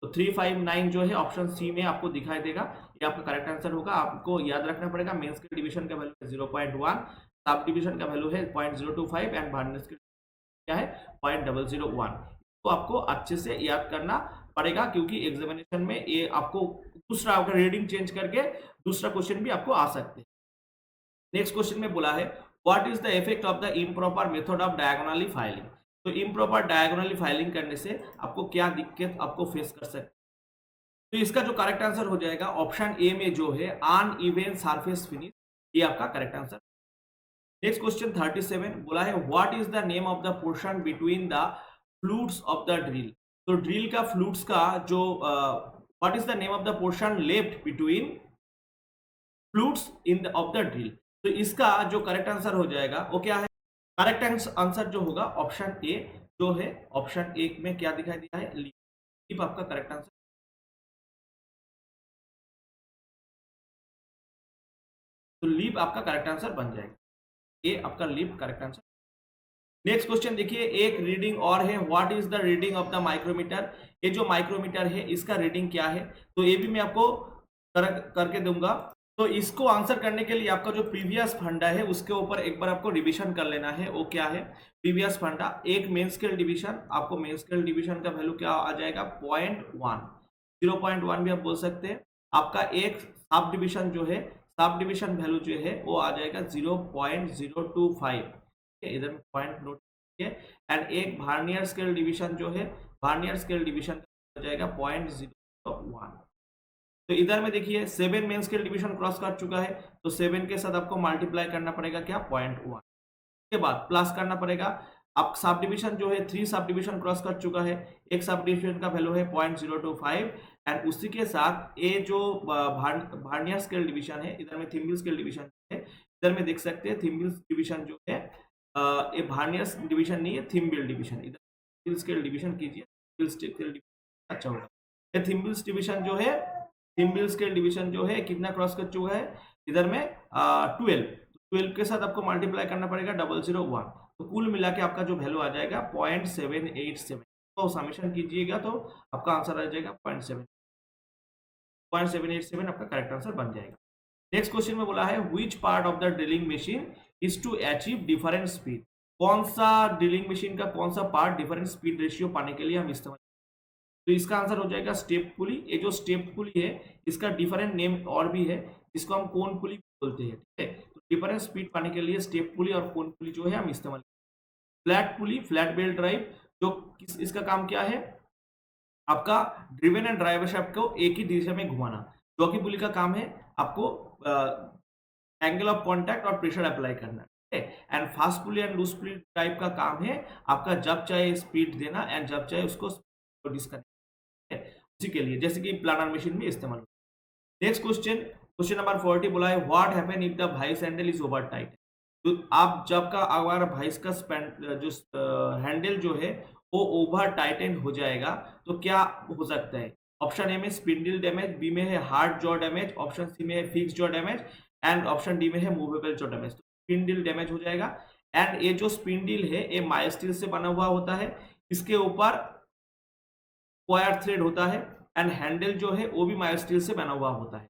A: 359 जो है ऑप्शन सी में आपको दिखाई देगा, ये आपका करेक्ट आंसर होगा। आपको याद रखना पड़ेगा मेंस के डिवीजन का वैल्यू है 0.1, सब डिवीजन का वैल्यू है 0.025 एंड वर्नियर के क्या है 0.001। तो आपको अच्छे से याद करना पड़ेगा क्योंकि एग्जामिनेशन में ये आपको दूसरा अगर रीडिंग चेंज करके दूसरा क्वेश्चन भी आपको आ सकते हैं। नेक्स्ट क्वेश्चन में बोला है what is the effect of the improper method of diagonally filing. तो इम्प्रॉपर डायगोनली फाइलिंग करने से आपको क्या दिक्कत आपको फेस कर सकते हैं। तो इसका जो करेक्ट आंसर हो जाएगा ऑप्शन ए में जो है अनइवन सरफेस फिनिश, ये आपका करेक्ट आंसर। नेक्स्ट क्वेश्चन 37 बोला है what is the name of the portion between the flutes of the drill. तो ड्रिल का फ्लूट्स का जो what is the name of the portion left between flutes in of the drill. तो इसका जो correct answer हो जाएगा वो क्या है, करेक्ट आंसर जो होगा ऑप्शन ए जो है, ऑप्शन ए में क्या दिखाई दिया है, लीप आपका करेक्ट आंसर। तो लीप आपका करेक्ट आंसर बन जाएगा, ये आपका leap correct answer. Next question देखिए एक रीडिंग और है what is the reading of the micrometer. ये जो माइक्रोमीटर है इसका रीडिंग क्या है, तो ये भी मैं आपको करके दूंगा। तो इसको आंसर करने के लिए आपका जो प्रीवियस फंडा है उसके ऊपर एक बार आपको रिवीजन कर लेना है। वो क्या है? प्रीवियस फंडा, एक मेन स्केल डिवीजन, आपको मेन स्केल डिवीजन का वैल्यू क्या आ जाएगा? 0.1, 0.1 भी आप बोल सकते हैं। आपका एक सब डिवीजन जो है, सब डिवीजन वैल्यू जो है वो आ जाएगा 0.025। इधर में पॉइंट नोट कीजिए। एंड एक वर्नियर स्केल डिवीजन जो है, वर्नियर स्केल डिवीजन आ जाएगा 0.01। तो इधर में देखिए 7 मेन स्केल डिवीजन क्रॉस कर चुका है, तो 7 के साथ आपको मल्टीप्लाई करना पड़ेगा क्या? 0.1 के बाद प्लस करना पड़ेगा। अब सब डिवीजन जो है 3 सब डिवीजन क्रॉस कर चुका है, एक सब डिवीजन का वैल्यू है 0.025 एंड उसी के साथ ये जो वर्नियर स्केल डिवीजन है, इधर में थिम्बल स्केल डिवीजन है, इधर में देख सकते हैं थिम्बल डिवीजन जो है ये वर्नियर डिवीजन नहीं है, थिम्बल डिवीजन। इधर थिम्बल स्केल डिवीजन कीजिए, थिम्बल स्केल डिवीजन अच्छा होगा। ये थिम्बल डिवीजन जो है, थिम्बल स्केल डिवीजन जो है कितना क्रॉस कर चुका है? इधर में 12, 12 के साथ आपको मल्टीप्लाई करना पड़ेगा 001, तो कुल मिला के आपका जो वैल्यू आ जाएगा 0.787। तो समेशन कीजिएगा तो आपका आंसर आ जाएगा 0.787 आपका करेक्ट आंसर बन जाएगा। नेक्स्ट क्वेश्चन में बोला है which part of the drilling machine is to achieve different speed. कौन सा ड्रिलिंग मशीन का कौन सा पार्ट डिफरेंट स्पीड रेशियो पाने के लिए हम इस्तेमाल, तो इसका आंसर हो जाएगा स्टेप पुली। ये जो स्टेप पुली है इसका डिफरेंट नेम और भी है, जिसको हम कोन पुली बोलते हैं, ठीक है। तो डिफरेंट स्पीड पाने के लिए स्टेप पुली और कोन पुली जो है हम इस्तेमाल। फ्लैट पुली, फ्लैट बेल्ट ड्राइव, जो इसका काम क्या है? आपका ड्रिवन एंड ड्राइवर शाफ्ट को एक ही दिशा में घुमाना। जॉकी पुली का काम है आपको एंगल ऑफ कॉन्टैक्ट और प्रेशर अप्लाई करना, ठीक है। And fast pulley and loose pulley type का काम है आपका जब चाहे स्पीड देना एंड जब चाहे उसको डिस्कनेक्ट, उसी के लिए, जैसे कि प्लानर मशीन में इस्तेमाल होता है। नेक्स्ट क्वेश्चन, क्वेश्चन नंबर 40 बोला है what happen if the vice handle is over tight. तो आप जब का अगर वाइस का जो हैंडल जो है वो ओवर टाइटन हो जाएगा तो क्या हो सकता है? ऑप्शन ए में स्पिंडल डैमेज, बी में है hard jaw damage, option C में है fix jaw damage and option D में है मूवेबल जॉ डैमेज। तो स्पिंडल डैमेज हो जाएगा। एंड ये जो स्पिंडल है ये माइस्टील से बना हुआ होता है, इसके ऊपर वायर थ्रेड होता है एंड हैंडल जो है वो भी माइस्टील से बना हुआ होता है।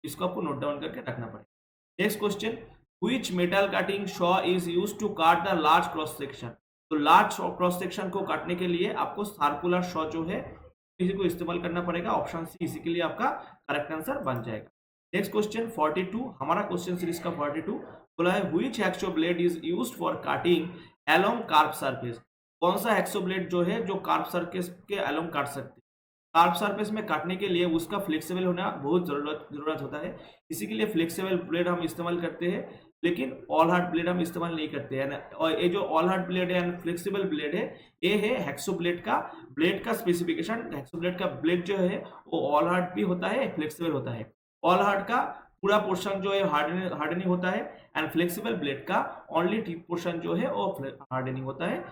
A: इसको आपको नोट डाउन करके रखना पड़ेगा। Next question, which metal cutting saw is used to cut the large cross section. तो लार्ज क्रॉस सेक्शन को काटने के लिए आपको सर्कुलर शॉ जो है इसी को इस्तेमाल करना पड़ेगा। ऑप्शन सी इसी के लिए आपका करेक्ट आंसर बन जाएगा। नेक्स्ट क्वेश्चन 42, हमारा क्वेश्चन सीरीज का 42 बोला है which hacksaw blade is used for cutting along curve surface. कौन सा हैक्सो ब्लेड जो है जो कार्ब सरफेस के अलोंग काट सकते हैं? कार्ब सरफेस में काटने के लिए उसका फ्लेक्सिबल होना बहुत जरूरत होता है, इसी के लिए फ्लेक्सिबल ब्लेड हम इस्तेमाल करते हैं, लेकिन ऑल हार्ड ब्लेड हम इस्तेमाल नहीं करते हैं। और ये जो ऑल हार्ड ब्लेड है एंड फ्लेक्सिबल ब्लेड है, ये है हेक्सो ब्लेड का स्पेसिफिकेशन। हेक्सो ब्लेड का ब्लेड जो है वो ऑल हार्ड भी होता है, फ्लेक्सिबल होता है। ऑल हार्ड का पूरा पोर्शन जो है हार्डनिंग होता है एंड फ्लेक्सिबल ब्लेड का ओनली टिप पोर्शन जो है वो हार्डनिंग होता है।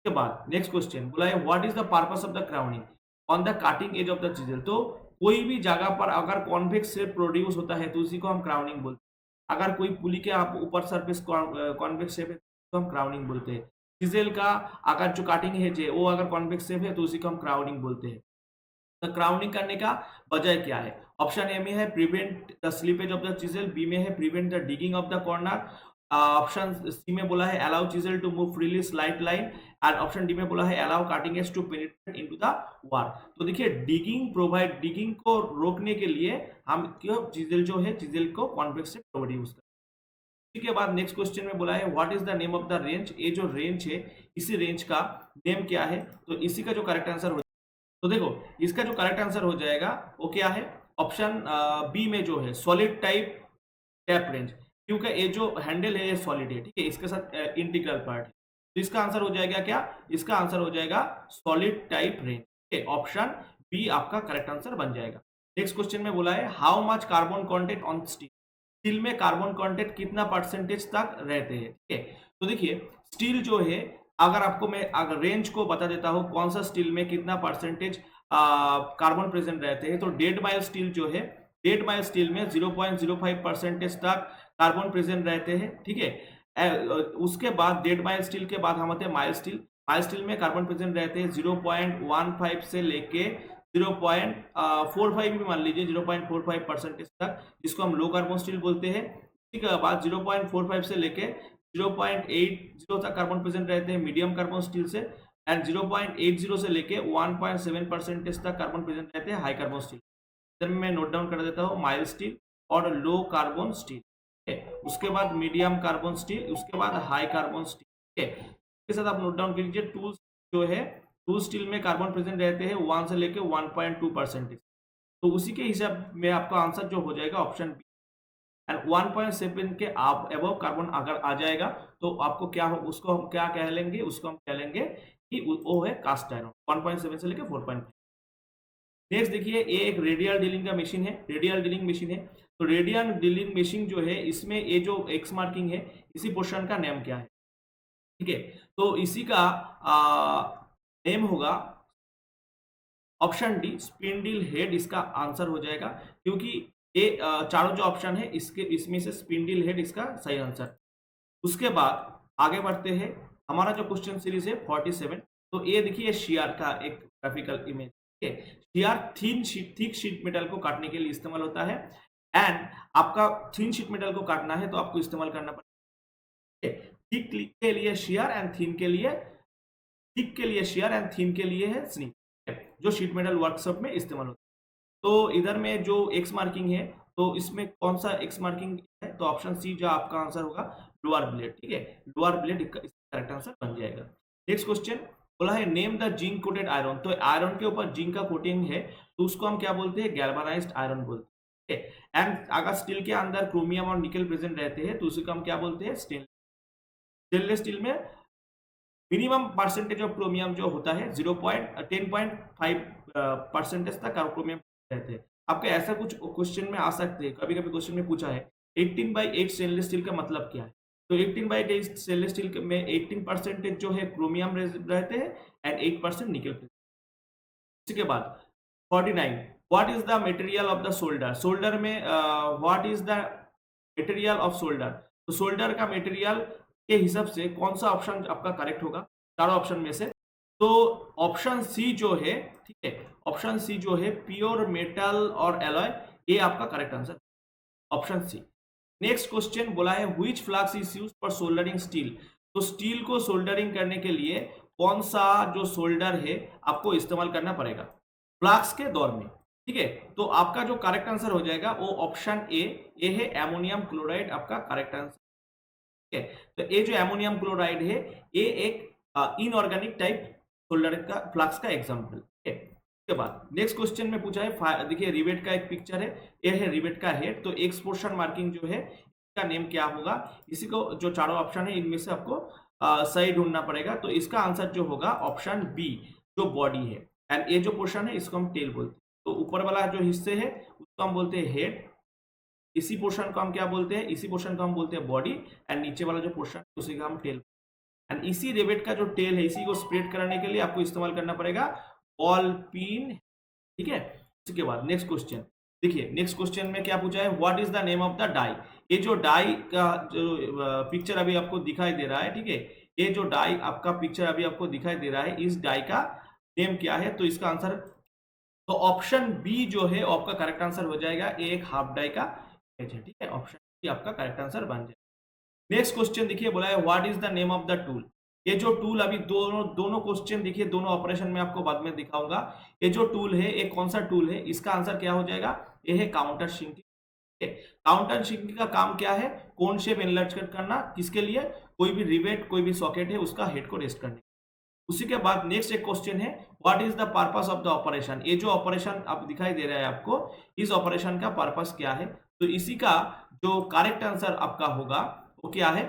A: के बाद नेक्स्ट क्वेश्चन बोला है what is the purpose of the crowning on the cutting edge of the chisel. तो कोई भी जगह पर अगर कॉन्वेक्स शेप प्रोड्यूस होता है तो उसी को हम क्राउनिंग बोलते हैं। अगर कोई पुली के आप ऊपर सरफेस कॉन्वेक्स शेप है तो हम क्राउनिंग बोलते हैं। चिजल का अगर जो कटिंग है जो वो अगर कॉन्वेक्स शेप है तो उसी को हम क्राउनिंग बोलते हैं। तो क्राउनिंग करने का वजह क्या है? ऑप्शन ए में है prevent the slippage of the chisel, B में है prevent the digging of the corner, option C में बोला है allow chisel to move freely slide line and option D में बोला है allow cutting edge to penetrate into the wall. तो देखिए डिगिंग को रोकने के लिए हम क्यों चिजल जो है चिजल को कॉन्वेक्स से प्रोड्यूस करते हैं। इसके बाद नेक्स्ट क्वेश्चन में बोला है what is the name of the range. ये जो रेंज है इसी रेंज का नेम क्या है? तो इसी का जो करेक्ट आंसर हो, तो देखो इसका जो करेक्ट आंसर हो जाएगा वो क्या है? ऑप्शन बी में जो है सॉलिड टाइप टैप रेंज, क्योंकि ये जो हैंडल है ये सॉलिड है, ठीक है, इसके साथ इंटीग्रल पार्ट है। तो इसका आंसर हो जाएगा क्या? इसका आंसर हो जाएगा सॉलिड टाइप रेंज, ठीक है। ऑप्शन बी आपका करेक्ट आंसर बन जाएगा। नेक्स्ट क्वेश्चन में बोला है how much carbon content on steel. Steel में कार्बन कंटेंट कितना परसेंटेज तक रहते हैं, ठीक है। तो देखिए स्टील जो है, अगर आपको मैं अगर रेंज को बता देता हूँ कौन सा स्टील में कितना परसेंटेज कार्बन प्रेजेंट रहते हैं, तो डेड माइल स्टील जो है, डेड माइल स्टील में 0.05% तक कार्बन प्रेजेंट रहते हैं, ठीक है। उसके बाद डेड माइल स्टील के बाद हम आते हैं माइल स्टील। माइल स्टील में कार्बन प्रेजेंट रहते हैं 0.15 से लेके 0.45 भी मान लीजिए, 0.45% तक, जिसको हम लो कार्बन स्टील बोलते हैं। ठीक है, बाद 0.45 से लेके 0.80 तक कार्बन प्रेजेंट रहते हैं मीडियम कार्बन स्टील से, एंड 0.80 से लेके 1.7% तक कार्बन प्रेजेंट रहते हैं हाई कार्बन स्टील। इधर मैं नोट डाउन कर देता हूँ, माइल्ड स्टील और लो कार्बन स्टील। उसके बाद मीडियम कार्बन स्टील, उसके बाद हाई कार्बन स्टील। ठीक है, इसके साथ आप नोट डाउन कर लीजिए, टूल्स जो है, टूल स्टील में कार्बन प्रेजेंट रहते हैं 1 से लेके 1.2%। तो उसी के हिसाब में आपका आंसर जो हो जाएगा ऑप्शन बी। एंड 1.7 के आप एबव कार्बन अगर आ जाएगा तो आपको क्या हो, उसको हम क्या कह लेंगे, उसको हम कह लेंगे कि वो है कास्ट आयरन, 1.7 से लेके 4.5। नेक्स्ट देखिए, ये एक रेडियल ड्रिलिंग का मशीन है, रेडियल ड्रिलिंग मशीन है। तो रेडियल ड्रिलिंग मशीन जो है, इसमें ये जो एक्स मार्किंग है, इसी पोर्शन का नेम क्या है? ठीक है, तो इसी का नेम होगा ऑप्शन डी, स्पिंडल हेड इसका आंसर हो जाएगा, क्योंकि ये चारों जो ऑप्शन है इसके इसमें से स्पिंडल हेड इसका सही आंसर। उसके बाद आगे बढ़ते हैं, हमारा जो क्वेश्चन सीरीज है 47। तो ये देखिए शियर का एक ग्राफिकल इमेज। ठीक है, शियर थिक शीट मेटल को काटने के लिए इस्तेमाल होता है, एंड आपका थिन शीट मेटल को काटना है तो आपको इस्तेमाल करना पड़ेगा। थिक के लिए शियर एंड थिन के लिए, थिक के लिए शियर एंड थिन के लिए है स्निप, जो शीट मेटल वर्कशॉप में इस्तेमाल होता है। तो इधर में जो एक्स मार्किंग है, तो इसमें कौन सा एक्स मार्किंग है? तो ऑप्शन सी जो आपका आंसर होगा, लोअर ब्लेड। ठीक है, लोअर ब्लेड इसका करेक्ट आंसर बन जाएगा। नेक्स्ट क्वेश्चन बोला है name the zinc coated iron. तो आयरन के ऊपर जिंक का कोटिंग है, तो उसको हम क्या बोलते हैं? गैल्वेनाइज्ड आयरन बोलते हैं। एंड अगर स्टील के अंदर क्रोमियम और निकल प्रेजेंट रहते हैं तो उसी को हम क्या बोलते हैं? स्टेनलेस स्टील में मिनिमम परसेंटेज ऑफ क्रोमियम जो होता है 10.5% तक क्रोमियम रहते हैं। आपका ऐसा कुछ क्वेश्चन में आ सकते हैं, कभी कभी क्वेश्चन में पूछा है 18/8 स्टेनलेस स्टील का मतलब क्या है? तो 18/8 स्टेनलेस स्टील में 18% जो है क्रोमियम रहते हैं एंड 8% निकल। इसके बाद 49, what is the material of the solder? Solder में what is the material of solder? तो सोल्डर का मटेरियल के हिसाब से कौन सा ऑप्शन आपका करेक्ट होगा चारों ऑप्शन में से? तो ऑप्शन सी जो है, ठीक है, ऑप्शन सी जो है प्योर मेटल और एलॉय, ये आपका correct answer, option C. Next question बोला है which flux is used for soldering steel. तो स्टील को सोल्डरिंग करने के लिए कौन सा जो सोल्डर है आपको इस्तेमाल करना पड़ेगा फ्लक्स के दौर में? ठीक है, तो आपका जो करेक्ट आंसर हो जाएगा वो ऑप्शन ए, ये है एमोनियम क्लोराइड आपका करेक्ट आंसर। ठीक है, तो ये जो एमोनियम क्लोराइड है, ये एक इनऑर्गेनिक टाइप सोल्डर का फ्लक्स का एग्जांपल है। उसके बाद नेक्स्ट क्वेश्चन में पूछा है, देखिए रिवेट का एक पिक्चर है, ये है रिवेट का हेड। तो एक्स पोर्शन मार्किंग जो है इसका नेम क्या होगा? इसी को जो चारों ऑप्शन है इनमें से आपको सही ढूंढना पड़ेगा। तो इसका आंसर जो होगा ऑप्शन बी, जो बॉडी है, एंड ये जो पोर्शन है इसको हम टेल बोलते हैं। तो ऊपर वाला जो हिस्से है उसको हम बोलते हैं हेड, इसी पोर्शन को हम क्या बोलते हैं? इसी पोर्शन को हम बोलते हैं बॉडी, एंड नीचे वाला जो पोर्शन उसी का हम टेल। एंड इसी रिवेट का जो टेल है, इसी को स्प्रेड कराने के लिए आपको इस्तेमाल करना पड़ेगा बॉल पिन। ठीक है, इसके बाद नेक्स्ट क्वेश्चन देखिए, नेक्स्ट क्वेश्चन में क्या पूछा है? What is the name of the die. ये जो डाई का जो पिक्चर अभी आपको दिखाई दे रहा है, ठीक है, ये जो डाई आपका पिक्चर अभी आपको दिखाई दे रहा है, इस डाई का नेम क्या है? तो इसका आंसर, तो ऑप्शन बी जो है आपका करेक्ट आंसर हो जाएगा, एक हाफ डाई का इमेज है। ठीक है, ऑप्शन बी आपका करेक्ट आंसर बन जाएगा। नेक्स्ट क्वेश्चन देखिए, बोला है what is the name of the tool. ये जो टूल अभी दोनों क्वेश्चन देखिए, दोनों ऑपरेशन में आपको बाद में दिखाऊंगा। ये जो टूल है, ये कौन सा टूल है? इसका आंसर क्या हो जाएगा? ये है काउंटर शिंकिंग। काउंटर शिंकिंग का काम क्या है? कोन शेप एनलार्ज करना, किसके लिए? कोई भी रिवेट, कोई भी सॉकेट है उसका हेड को रेस्ट करने। उसी के बाद नेक्स्ट एक क्वेश्चन है, what is the purpose of the operation. ये जो ऑपरेशन अब दिखाई दे रहा है आपको, इस ऑपरेशन का पर्पस क्या है? तो इसी का जो करेक्ट आंसर आपका होगा वो क्या है?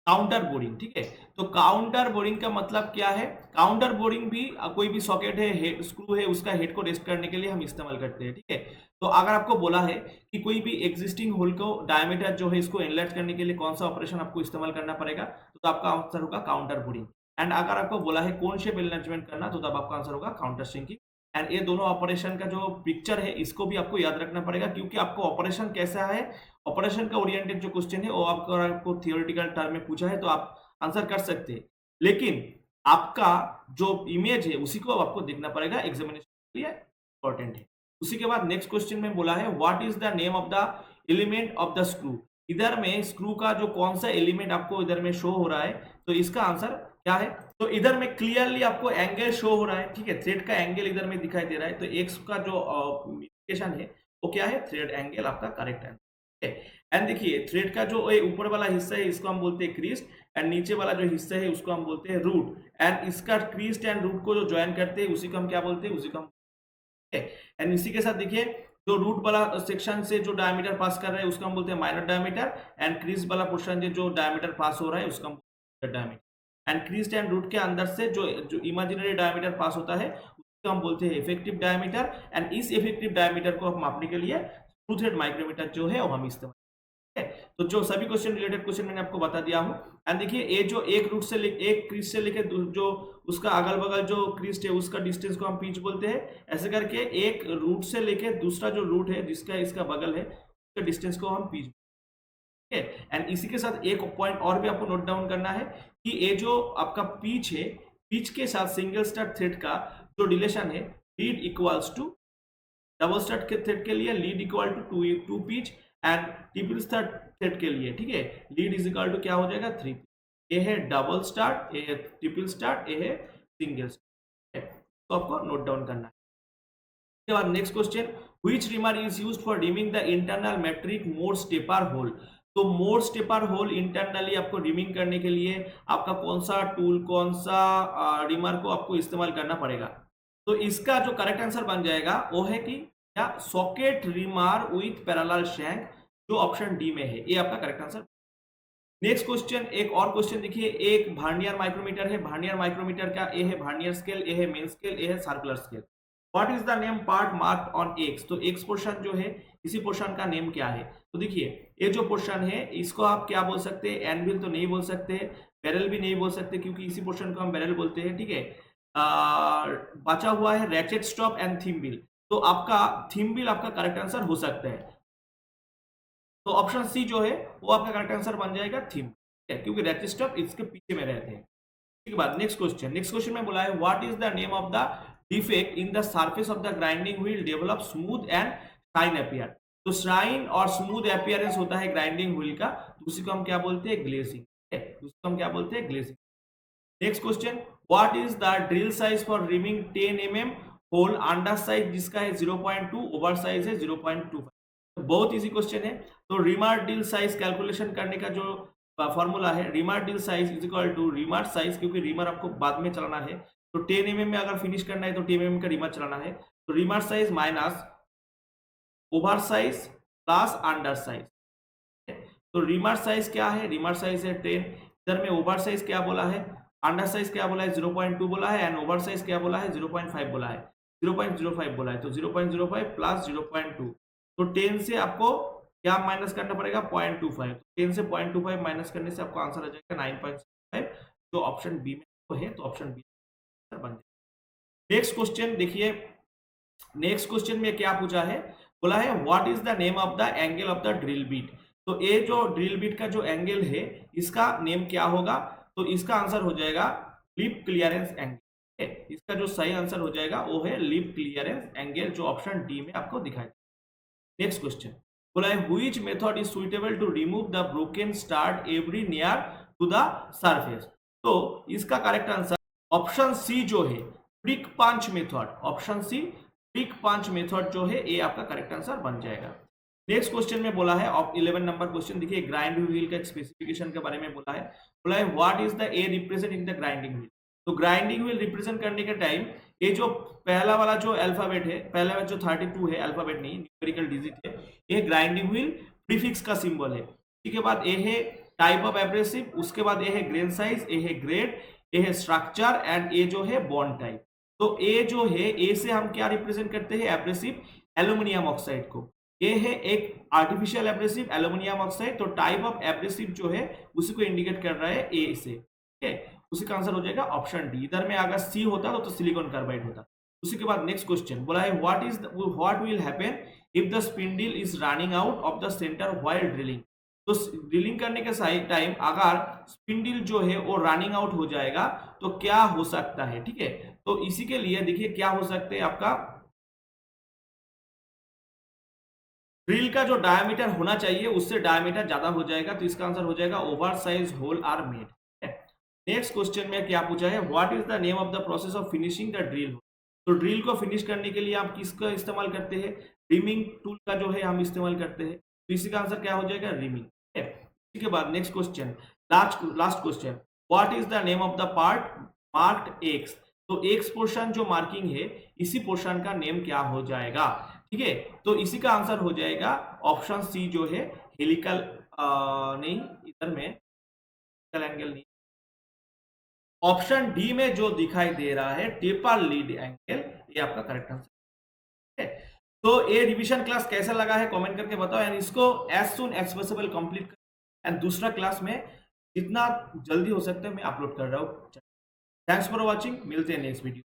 A: Counter boring. ठीक है, तो काउंटर बोरिंग का मतलब क्या है? काउंटर बोरिंग भी कोई भी सॉकेट है, स्क्रू है, उसका हेड को रेस्ट करने के लिए हम इस्तेमाल करते हैं। ठीक है, तो अगर आपको बोला है कि कोई भी एग्जिस्टिंग होल को डायमीटर जो है इसको एनलार्ज करने के लिए कौन सा ऑपरेशन आपको इस्तेमाल करना पड़ेगा, तो आपका आंसर होगा काउंटर बोरिंग। एंड अगर आपको बोला है कोन शेप एनलार्जमेंट करना, तो तब आपका आंसर होगा काउंटर श्रिंकिंग। एंड ये दोनों ऑपरेशन का जो पिक्चर है इसको भी आपको याद रखना पड़ेगा, क्योंकि आपको ऑपरेशन कैसा है, ऑपरेशन का ओरिएंटेड जो क्वेश्चन है वो आपको थियोरेटिकल टर्म में पूछा है तो आप आंसर कर सकते हैं। लेकिन आपका जो इमेज है उसी को आपको देखना पड़ेगा, एग्जामिनेशन के लिए इंपॉर्टेंट है। उसी के बाद नेक्स्ट क्वेश्चन में बोला है what is the name of the element of the screw. इधर में स्क्रू का जो कौन सा एलिमेंट आपको इधर में शो हो रहा है, तो इसका आंसर क्या है? तो इधर में क्लियरली आपको एंगल शो हो रहा है, ठीक है, थ्रेड का एंगल इधर में दिखाई दे रहा है, तो एक्स का जो इंडिकेशन है वो क्या है? थ्रेड एंगल आपका करेक्ट है। एंड देखिए थ्रेड का जो ऊपर वाला हिस्सा है इसको हम बोलते हैं क्रीज, एंड नीचे वाला जो हिस्सा है उसको हम बोलते हैं रूट, एंड इसका क्रीज एंड रूट को जो ज्वाइन करते हैं उसी को हम क्या बोलते हैं? उसी को हम, एंड इसी के साथ देखिए जो रूट वाला सेक्शन से जो डायमीटर पास कर रहा है उसको हम बोलते हैं माइनर डायमीटर, एंड क्रीज वाला पोर्शन जो डायमीटर पास हो रहा है उसको हम diameter, and crest and root के अंदर से जो जो इमेजिनरी डायमीटर पास होता है उसको हम बोलते हैं इफेक्टिव डायमीटर, एंड इस इफेक्टिव डायमीटर को हम मापने के लिए स्क्रू थ्रेड माइक्रोमीटर जो है वो हम इस्तेमाल, तो जो सभी क्वेश्चन रिलेटेड क्वेश्चन मैंने आपको बता दिया हूं। एंड देखिए ये जो एक रूट से एक क्रीज से लेके जो उसका अगल बगल जो क्रीज है उसका डिस्टेंस को हम पिच बोलते हैं। ऐसे करके एक रूट से लेके दूसरा जो रूट है जिसका इसका बगल है उसके डिस्टेंस को हम पिच, ठीक है। एंड इसी के साथ एक पॉइंट और भी आपको नोट डाउन करना है कि ये जो आपका पिच है, पिच के साथ सिंगल स्टार्ट थ्रेड का जो रिलेशन है, lead equals to double start के थ्रेड के लिए lead equal to two pitch, and triple start thread के लिए, ठीक है, लीड इज इक्वल टू क्या हो जाएगा? 3। ये है डबल स्टार्ट, ये है ट्रिपल स्टार्ट, ये है सिंगल स्टार्ट, तो आपको नोट डाउन करना है। उसके बाद next question, which reamer is used for reaming the internal metric Morse taper hole. तो मोर स्टेपर होल इंटरनली आपको रिमिंग करने के लिए आपका कौन सा टूल, कौन सा रिमर को आपको इस्तेमाल करना पड़ेगा? तो इसका जो करेक्ट आंसर बन जाएगा वो है कि क्या? सॉकेट रिमार विथ पैरेलल शैंक, जो ऑप्शन डी में है, ये आपका करेक्ट आंसर। नेक्स्ट क्वेश्चन, एक और क्वेश्चन देखिए, एक वर्नियर माइक्रोमीटर है, वर्नियर माइक्रोमीटर का ए है वर्नियर स्केल, ए है मेन स्केल, ए है circular scale. What is the name part marked on x. तो एक्स पोर्शन जो है इसी पोर्शन का नेम क्या है? तो देखिए ये जो पोर्शन है इसको आप क्या बोल सकते हैं? एनविल तो नहीं बोल सकते, बैरल भी नहीं बोल सकते क्योंकि इसी पोर्शन को हम बैरल बोलते हैं, ठीक है। बचा हुआ है रैचेट स्टॉप एंड थिम्बिल, तो आपका थिम्बिल आपका करेक्ट आंसर हो सकता है, तो ऑप्शन सी जो है वो आपका करेक्ट आंसर बन जाएगा थिम, क्योंकि रैचेट स्टॉप इसके पीछे में रहते हैं। उसके बाद नेक्स्ट क्वेश्चन, नेक्स्ट क्वेश्चन में बोला है what is the name of the defect in the surface of the grinding wheel develop smooth and shine appear. तो शाइन और स्मूथ अपीयरेंस होता है ग्राइंडिंग व्हील का, तो उसी को हम क्या बोलते हैं? ग्लेजिंग, उसको हम क्या बोलते हैं? Glazing. Next question, what is the drill size for reaming 10 mm hole, under size जिसका है 0.2, ओवर साइज है 0.25। तो बहुत इजी क्वेश्चन है। तो रिमार ड्रिल साइज कैलकुलेशन करने का जो फॉर्मूला है, reamer drill size is equal to reamer size, क्योंकि रिमार आपको बाद में चलाना है, तो 10 mm में अगर फिनिश करना है तो 10 mm का रिमार चलाना है, तो reamer size minus over size plus under size. तो रिमार साइज क्या है? रिमार साइज है 10, इधर में ओवर साइज क्या बोला है, अंडर साइज क्या बोला है? 0.2 बोला है, एंड ओवर साइज क्या बोला है? 0.5 बोला है, 0.05 बोला है, तो 0.05 प्लस 0.2, तो 10 से आपको क्या माइनस करना पड़ेगा? 0.25, 10 से 0.25 माइनस करने से आपको आंसर आ जाएगा 9.5, जो ऑप्शन बी में तो है, तो ऑप्शन बी बन जाएगा। नेक्स्ट क्वेश्चन देखिए, नेक्स्ट क्वेश्चन में क्या पूछा है? बोला है what is the name of the angle of the drill beat. तो ये जो ड्रिल बीट का जो एंगल है इसका नेम क्या होगा? तो इसका आंसर हो जाएगा लिप क्लियरेंस एंगल, इसका जो सही आंसर हो जाएगा वो है लिप क्लियरेंस एंगल, जो ऑप्शन डी में आपको दिखाई। नेक्स्ट क्वेश्चन बोला है which method is suitable to remove the broken stud every near to the surface. तो इसका करेक्ट आंसर ऑप्शन सी जो है prick punch method, option C prick punch method जो है ये आपका करेक्ट आंसर बन जाएगा। नेक्स्ट क्वेश्चन में बोला है 11 नंबर क्वेश्चन, देखिए ग्राइंड व्हील का स्पेसिफिकेशन के बारे में बोला है what is the A represent in the grinding wheel. तो ग्राइंडिंग व्हील रिप्रेजेंट करने के टाइम ये जो पहला वाला जो अल्फाबेट है, पहला वाला जो 32 है, अल्फाबेट नहीं न्यूमेरिकल डिजिट है, ये ग्राइंडिंग व्हील प्रीफिक्स का सिंबल है। उसके बाद ये है टाइप ऑफ एब्रेसिव, उसके बाद ये है ग्रेन साइज, ये है ग्रेड, ये है स्ट्रक्चर, एंड ये जो है बॉन्ड टाइप। तो ए जो है, ए से हम क्या रिप्रेजेंट करते हैं? एब्रेसिव एल्यूमिनियम ऑक्साइड को। ये है एक आर्टिफिशियल एब्रेसिव एल्यूमिनियम ऑक्साइड, तो टाइप ऑफ एब्रेसिव जो है उसी को इंडिकेट कर रहा है ए से, ठीक है। उसी का आंसर हो जाएगा ऑप्शन डी। इधर में अगर सी होता तो सिलिकॉन कार्बाइड होता। उसी के बाद नेक्स्ट क्वेश्चन बोला है what will happen if the spindle is running out of the centre while drilling. तो ड्रिलिंग करने के सही टाइम अगर स्पिंडल जो है वो रनिंग आउट हो जाएगा तो क्या हो सकता है, ठीक है। तो इसी के लिए देखिए क्या हो सकते हैं आपका ड्रिल का जो डायमीटर होना चाहिए उससे डायमीटर ज्यादा हो जाएगा, तो इसका आंसर हो जाएगा over size hole are made. Next question में क्या पूछा है, what is the name of the process of finishing the drill. तो ड्रिल को फिनिश करने के लिए आप किसका इस्तेमाल करते हैं, रिमिंग टूल का जो है हम इस्तेमाल करते हैं, तो इसी का आंसर क्या हो जाएगा, रिमिंग। इसी के बाद next question, last question, what is the name of the part marked x. तो एक्स पोर्शन जो मार्किंग है इसी पोर्शन का नेम क्या हो जाएगा, ठीक है। तो इसी का आंसर हो जाएगा ऑप्शन सी जो है हेलिकल, नहीं इधर में एंगल नहीं, ऑप्शन डी में जो दिखाई दे रहा है टेपर लीड एंगल, ये आपका करेक्ट आंसर है। तो ये रिवीजन क्लास कैसा लगा है कमेंट करके बताओ, एंड इसको as soon as possible complete कर, एंड दूसरा क्लास में जितना जल्दी हो सकता है मैं अपलोड कर रहा हूँ। थैंक्स फॉर वॉचिंग, मिलते हैं नेक्स्ट वीडियो।